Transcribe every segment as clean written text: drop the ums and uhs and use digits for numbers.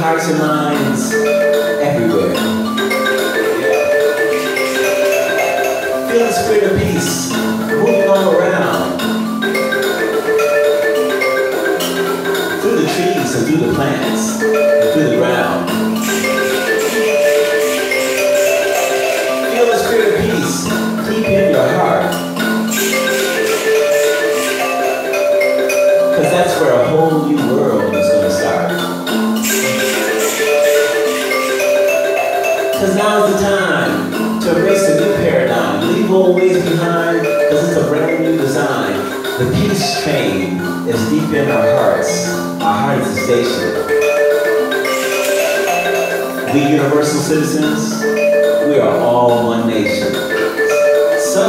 hearts and minds everywhere. Feel the spirit of peace moving all around, through the trees and through the plants and through the ground. Feel the spirit of peace deep in your heart, because that's where a whole new world is going to start. Because now is the time to embrace a new paradigm. Leave old ways behind, because it's a brand new design. The peace train is deep in our hearts. Our heart is the station. We universal citizens, we are all one nation. So,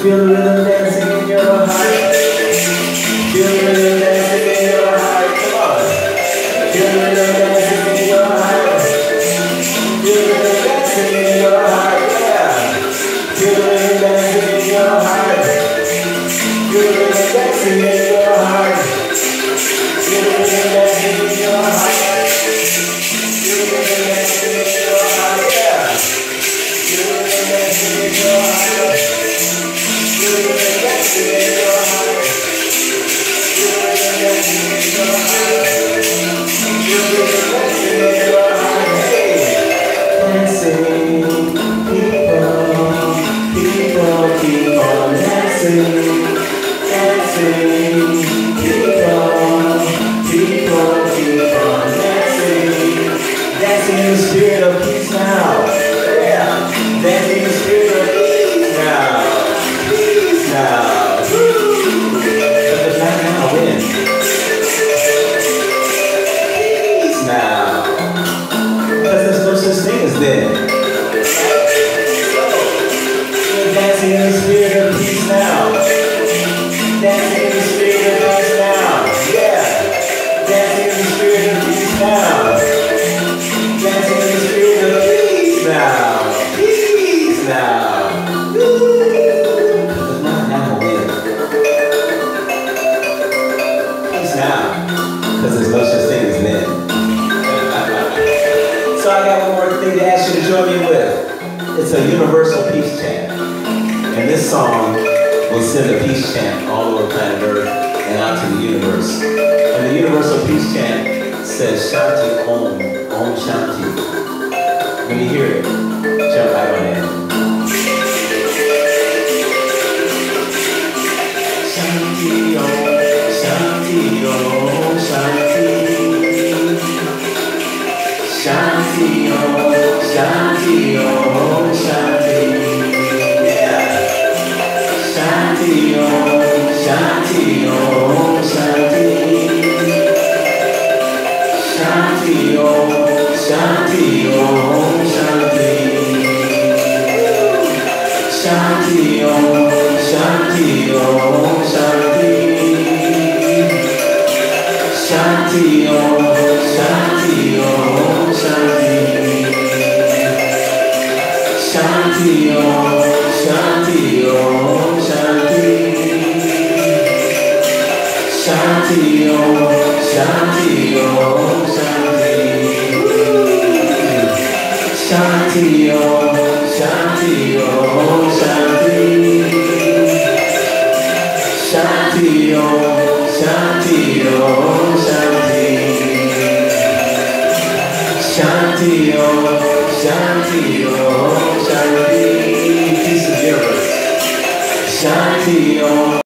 feel the rhythm dancing in your heart. Feel the rhythm dancing in your heart. Come on. Feel the rhythm dancing in your heart. Feel the rhythm dancing in your heart, yeah. Feel the rhythm dancing in your heart. Feel the rhythm dancing in your heart. Feel the rhythm dancing in your heart. Feel the rhythm dancing in your heart, yeah. Feel the rhythm dancing in your heart. Feel the rhythm dancing in your heart. Feel the rhythm dancing in your heart. Feel the rhythm dancing in your heart, hey. Dancing, people keep on dancing, dancing, people a universal peace chant. And this song will send a peace chant all over planet Earth and out to the universe. And the universal peace chant says Shanti Om, Om Shanti. When you hear it, jump right on in. Shanti Om, Shanti Om, Shanti. Shanti Om, Shanti Om, Shanti. Yeah. Shanti Om, Shanti Om, Shanti. Shanti Om, Shanti Om, Shanti. Shanti Om, Shanti Om, Shanti. Shanti Om, Shanti Om, Shanti. Shanti Om, Shanti Om, Shanti. Shanti Om, Shanti Om, Shanti. Shanti Om, Shanti Om, Shanti. Shanti Om, Shanti Om, Shanti. Shanti Om, Shanti Om, Shanti. Peace in the universe. Shanti Om.